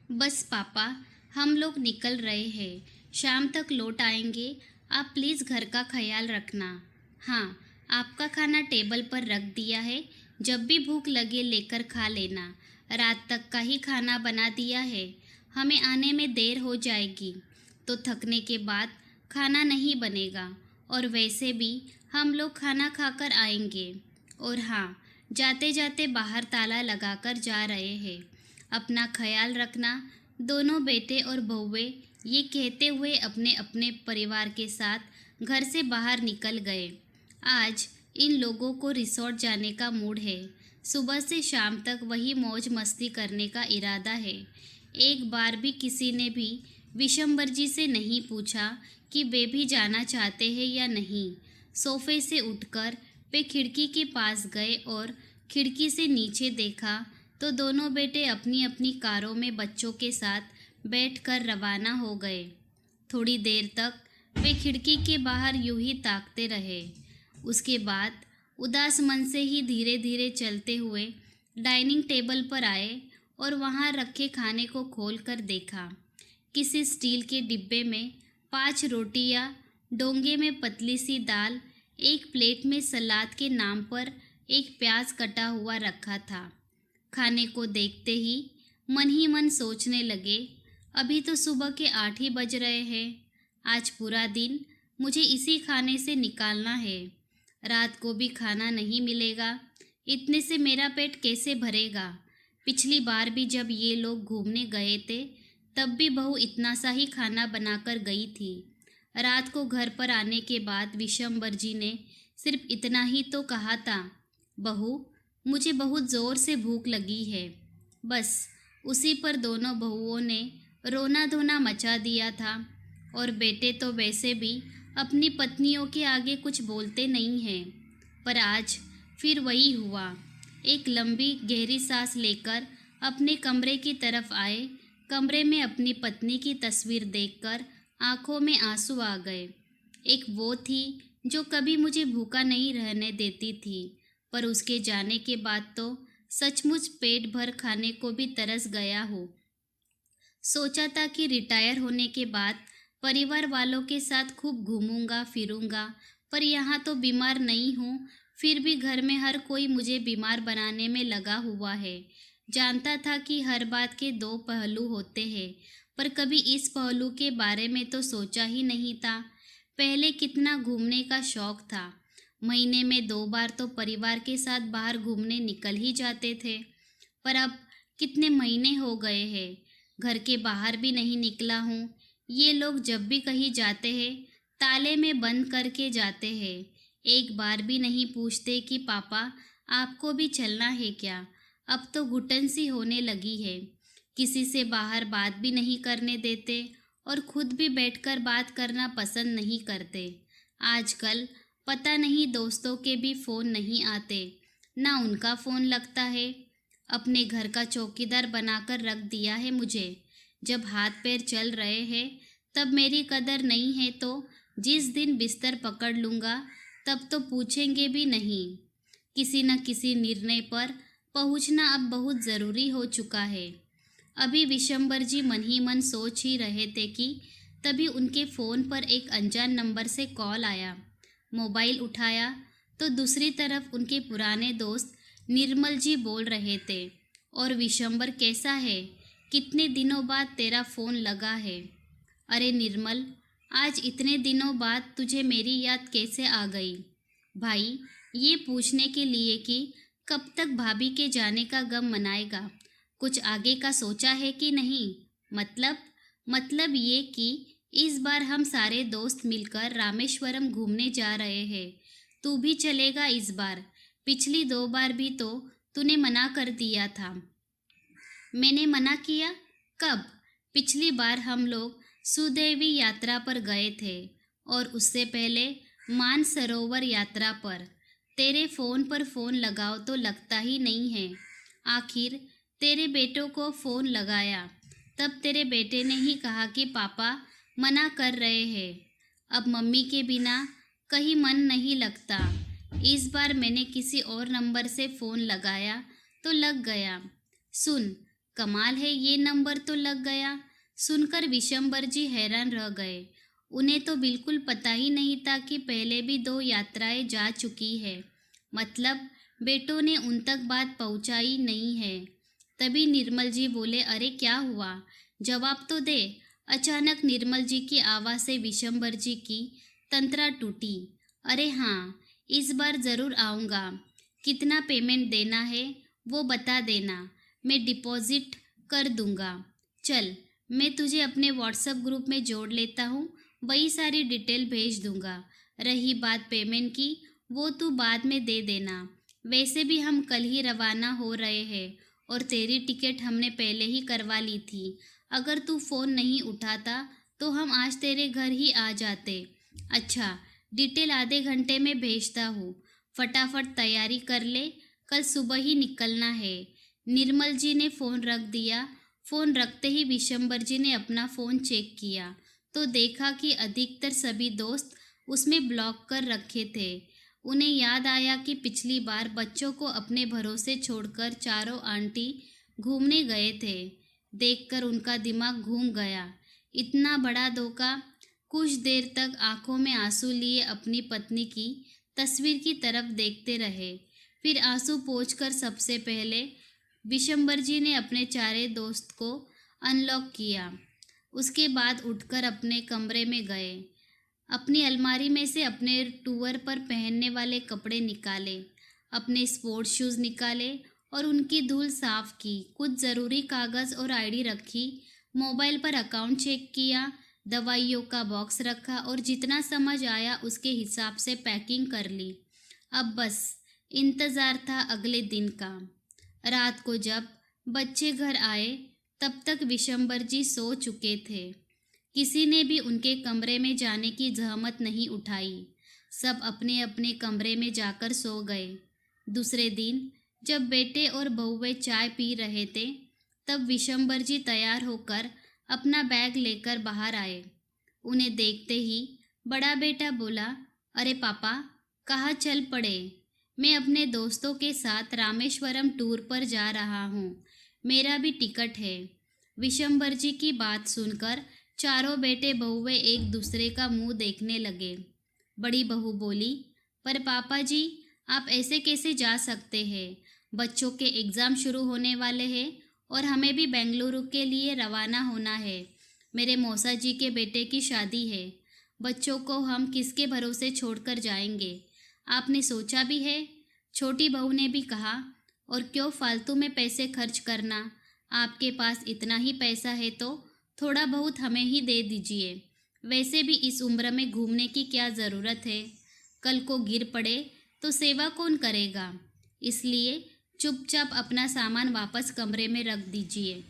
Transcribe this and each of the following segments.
बस पापा, हम लोग निकल रहे हैं। शाम तक लौट आएंगे। आप प्लीज़ घर का ख्याल रखना। हाँ, आपका खाना टेबल पर रख दिया है। जब भी भूख लगे लेकर खा लेना। रात तक का ही खाना बना दिया है। हमें आने में देर हो जाएगी तो थकने के बाद खाना नहीं बनेगा। और वैसे भी हम लोग खाना खाकर आएंगे। और हाँ, जाते जाते बाहर ताला लगाकर जा रहे हैं। अपना ख्याल रखना। दोनों बेटे और बहुएं ये कहते हुए अपने अपने परिवार के साथ घर से बाहर निकल गए। आज इन लोगों को रिसोर्ट जाने का मूड है। सुबह से शाम तक वही मौज मस्ती करने का इरादा है। एक बार भी किसी ने भी विशंबर जी से नहीं पूछा कि वे भी जाना चाहते हैं या नहीं। सोफे से उठकर वे खिड़की के पास गए और खिड़की से नीचे देखा तो दोनों बेटे अपनी अपनी कारों में बच्चों के साथ बैठकर रवाना हो गए। थोड़ी देर तक वे खिड़की के बाहर यूं ही ताकते रहे। उसके बाद उदास मन से ही धीरे धीरे चलते हुए डाइनिंग टेबल पर आए और वहां रखे खाने को खोलकर देखा। किसी स्टील के डिब्बे में 5 रोटियां, डोंगे में पतली सी दाल, एक प्लेट में सलाद के नाम पर एक प्याज कटा हुआ रखा था। खाने को देखते ही मन सोचने लगे, अभी तो सुबह के 8 ही बज रहे हैं। आज पूरा दिन मुझे इसी खाने से निकालना है। रात को भी खाना नहीं मिलेगा। इतने से मेरा पेट कैसे भरेगा। पिछली बार भी जब ये लोग घूमने गए थे तब भी बहू इतना सा ही खाना बनाकर गई थी। रात को घर पर आने के बाद विशंबर जी ने सिर्फ इतना ही तो कहा था, बहू मुझे बहुत ज़ोर से भूख लगी है। बस उसी पर दोनों बहुओं ने रोना धोना मचा दिया था। और बेटे तो वैसे भी अपनी पत्नियों के आगे कुछ बोलते नहीं हैं। पर आज फिर वही हुआ। एक लंबी गहरी सांस लेकर अपने कमरे की तरफ आए। कमरे में अपनी पत्नी की तस्वीर देखकर आंखों में आंसू आ गए। एक वो थी जो कभी मुझे भूखा नहीं रहने देती थी, पर उसके जाने के बाद तो सचमुच पेट भर खाने को भी तरस गया हूँ। सोचा था कि रिटायर होने के बाद परिवार वालों के साथ खूब घूमूंगा फिरूंगा, पर यहाँ तो बीमार नहीं हूँ, फिर भी घर में हर कोई मुझे बीमार बनाने में लगा हुआ है। जानता था कि हर बात के 2 पहलू होते हैं, पर कभी इस पहलू के बारे में तो सोचा ही नहीं था। पहले कितना घूमने का शौक था। महीने में 2 बार तो परिवार के साथ बाहर घूमने निकल ही जाते थे। पर अब कितने महीने हो गए हैं घर के बाहर भी नहीं निकला हूँ। ये लोग जब भी कहीं जाते हैं ताले में बंद करके जाते हैं। एक बार भी नहीं पूछते कि पापा आपको भी चलना है क्या। अब तो घुटन सी होने लगी है। किसी से बाहर बात भी नहीं करने देते और खुद भी बैठकर बात करना पसंद नहीं करते। आजकल पता नहीं दोस्तों के भी फ़ोन नहीं आते, ना उनका फ़ोन लगता है। अपने घर का चौकीदार बनाकर रख दिया है मुझे। जब हाथ पैर चल रहे हैं तब मेरी कदर नहीं है तो जिस दिन बिस्तर पकड़ लूँगा तब तो पूछेंगे भी नहीं। किसी न किसी निर्णय पर पहुँचना अब बहुत ज़रूरी हो चुका है। अभी विशंबर जी मन ही मन सोच ही रहे थे कि तभी उनके फ़ोन पर एक अनजान नंबर से कॉल आया। मोबाइल उठाया तो दूसरी तरफ उनके पुराने दोस्त निर्मल जी बोल रहे थे, और विशंबर कैसा है, कितने दिनों बाद तेरा फ़ोन लगा है। अरे निर्मल, आज इतने दिनों बाद तुझे मेरी याद कैसे आ गई। भाई ये पूछने के लिए कि कब तक भाभी के जाने का गम मनाएगा। कुछ आगे का सोचा है कि नहीं। मतलब ये कि इस बार हम सारे दोस्त मिलकर रामेश्वरम घूमने जा रहे हैं। तू भी चलेगा इस बार। पिछली 2 बार भी तो तूने मना कर दिया था। मैंने मना किया कब? पिछली बार हम लोग सुदेवी यात्रा पर गए थे और उससे पहले मानसरोवर यात्रा पर। तेरे फ़ोन पर फ़ोन लगाओ तो लगता ही नहीं है। आखिर तेरे बेटों को फ़ोन लगाया तब तेरे बेटे ने ही कहा कि पापा मना कर रहे हैं। अब मम्मी के बिना कहीं मन नहीं लगता। इस बार मैंने किसी और नंबर से फ़ोन लगाया तो लग गया। सुन, कमाल है, ये नंबर तो लग गया। सुनकर विशंबर जी हैरान रह गए। उन्हें तो बिल्कुल पता ही नहीं था कि पहले भी 2 यात्राएं जा चुकी है। मतलब बेटों ने उन तक बात पहुंचाई नहीं है। तभी निर्मल जी बोले, अरे क्या हुआ, जवाब तो दे। अचानक निर्मल जी की आवाज़ से विशंबर जी की तंत्रा टूटी। अरे हाँ, इस बार ज़रूर आऊँगा। कितना पेमेंट देना है वो बता देना, मैं डिपॉजिट कर दूँगा। चल, मैं तुझे अपने व्हाट्सएप ग्रुप में जोड़ लेता हूँ, वही सारी डिटेल भेज दूँगा। रही बात पेमेंट की, वो तू बाद में दे देना। वैसे भी हम कल ही रवाना हो रहे हैं और तेरी टिकट हमने पहले ही करवा ली थी। अगर तू फ़ोन नहीं उठाता तो हम आज तेरे घर ही आ जाते। अच्छा, डिटेल आधे घंटे में भेजता हूँ, फटाफट तैयारी कर ले, कल सुबह ही निकलना है। निर्मल जी ने फ़ोन रख दिया। फ़ोन रखते ही विशंबर जी ने अपना फ़ोन चेक किया तो देखा कि अधिकतर सभी दोस्त उसमें ब्लॉक कर रखे थे। उन्हें याद आया कि पिछली बार बच्चों को अपने भरोसे छोड़कर चारों आंटी घूमने गए थे। देखकर उनका दिमाग घूम गया। इतना बड़ा धोखा। कुछ देर तक आंखों में आंसू लिए अपनी पत्नी की तस्वीर की तरफ देखते रहे। फिर आंसू पोंछकर सबसे पहले विशंबर जी ने अपने चारे दोस्त को अनलॉक किया। उसके बाद उठकर अपने कमरे में गए। अपनी अलमारी में से अपने टूर पर पहनने वाले कपड़े निकाले, अपने स्पोर्ट्स शूज़ निकाले और उनकी धूल साफ की। कुछ ज़रूरी कागज़ और आईडी रखी। मोबाइल पर अकाउंट चेक किया, दवाइयों का बॉक्स रखा और जितना समझ आया उसके हिसाब से पैकिंग कर ली। अब बस इंतज़ार था अगले दिन का। रात को जब बच्चे घर आए तब तक विशंबर जी सो चुके थे। किसी ने भी उनके कमरे में जाने की जहमत नहीं उठाई। सब अपने अपने कमरे में जाकर सो गए। दूसरे दिन जब बेटे और बहुएं चाय पी रहे थे तब विशंबर जी तैयार होकर अपना बैग लेकर बाहर आए। उन्हें देखते ही बड़ा बेटा बोला, अरे पापा, कहाँ चल पड़े? मैं अपने दोस्तों के साथ रामेश्वरम टूर पर जा रहा हूँ, मेरा भी टिकट है। विशंबर जी की बात सुनकर चारों बेटे बहुएं एक दूसरे का मुंह देखने लगे। बड़ी बहू बोली, पर पापा जी, आप ऐसे कैसे जा सकते हैं? बच्चों के एग्ज़ाम शुरू होने वाले हैं और हमें भी बेंगलुरु के लिए रवाना होना है। मेरे मौसा जी के बेटे की शादी है। बच्चों को हम किसके भरोसे छोड़कर जाएंगे? आपने सोचा भी है? छोटी बहू ने भी कहा, और क्यों फालतू में पैसे खर्च करना? आपके पास इतना ही पैसा है तो थोड़ा बहुत हमें ही दे दीजिए। वैसे भी इस उम्र में घूमने की क्या ज़रूरत है? कल को गिर पड़े तो सेवा कौन करेगा? इसलिए चुपचाप अपना सामान वापस कमरे में रख दीजिए।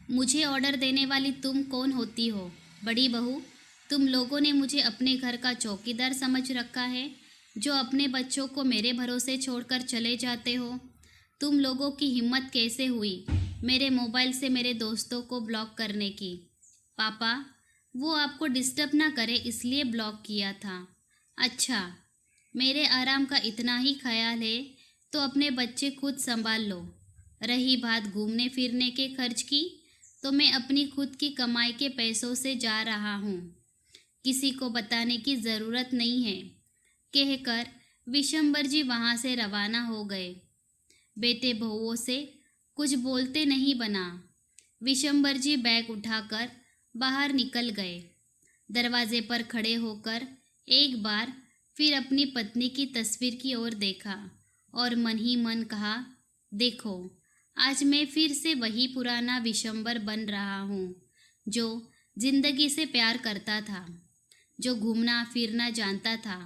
मुझे ऑर्डर देने वाली तुम कौन होती हो? बड़ी बहू, तुम लोगों ने मुझे अपने घर का चौकीदार समझ रखा है, जो अपने बच्चों को मेरे भरोसे छोड़कर चले जाते हो। तुम लोगों की हिम्मत कैसे हुई मेरे मोबाइल से मेरे दोस्तों को ब्लॉक करने की? पापा, वो आपको डिस्टर्ब ना करे इसलिए ब्लॉक किया था। अच्छा, मेरे आराम का इतना ही ख्याल है तो अपने बच्चे खुद संभाल लो। रही बात घूमने फिरने के खर्च की, तो मैं अपनी खुद की कमाई के पैसों से जा रहा हूँ, किसी को बताने की ज़रूरत नहीं है, कहकर विशंबर जी वहाँ से रवाना हो गए। बेटे बहुओं से कुछ बोलते नहीं बना। विशंबर जी बैग उठाकर बाहर निकल गए। दरवाजे पर खड़े होकर एक बार फिर अपनी पत्नी की तस्वीर की ओर देखा और मन ही मन कहा, देखो, आज मैं फिर से वही पुराना विशंबर बन रहा हूँ, जो जिंदगी से प्यार करता था, जो घूमना फिरना जानता था।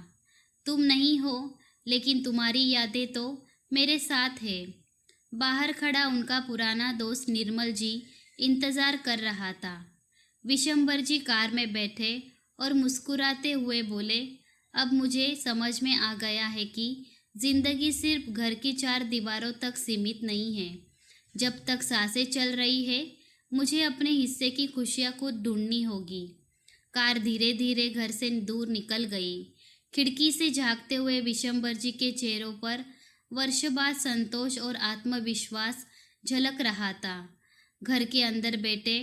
तुम नहीं हो, लेकिन तुम्हारी यादें तो मेरे साथ है। बाहर खड़ा उनका पुराना दोस्त निर्मल जी इंतज़ार कर रहा था। विशंबर जी कार में बैठे और मुस्कुराते हुए बोले, अब मुझे समझ में आ गया है कि ज़िंदगी सिर्फ घर की 4 दीवारों तक सीमित नहीं है। जब तक सांसें चल रही है, मुझे अपने हिस्से की खुशियाँ खुद ढूंढनी होगी। कार धीरे धीरे घर से दूर निकल गई। खिड़की से झांकते हुए विशंबर जी के चेहरों पर वर्षों बाद संतोष और आत्मविश्वास झलक रहा था। घर के अंदर बैठे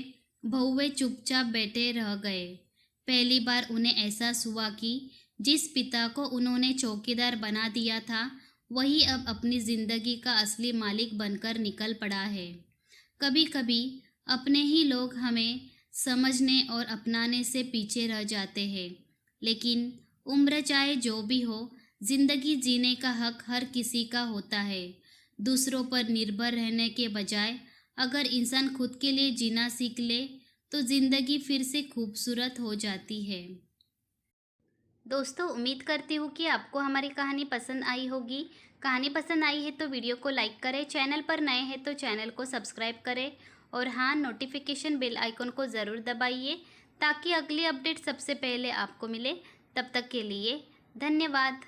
बहुएं चुपचाप बैठे रह गए। पहली बार उन्हें एहसास हुआ कि जिस पिता को उन्होंने चौकीदार बना दिया था, वही अब अपनी जिंदगी का असली मालिक बनकर निकल पड़ा है। कभी कभी अपने ही लोग हमें समझने और अपनाने से पीछे रह जाते हैं, लेकिन उम्र चाहे जो भी हो, जिंदगी जीने का हक हर किसी का होता है। दूसरों पर निर्भर रहने के बजाय अगर इंसान खुद के लिए जीना सीख ले, तो जिंदगी फिर से खूबसूरत हो जाती है। दोस्तों, उम्मीद करती हूँ कि आपको हमारी कहानी पसंद आई होगी। कहानी पसंद आई है तो वीडियो को लाइक करें, चैनल पर नए हैं तो चैनल को सब्सक्राइब करें और हाँ, नोटिफिकेशन बेल आइकन को ज़रूर दबाइए ताकि अगली अपडेट सबसे पहले आपको मिले। तब तक के लिए धन्यवाद।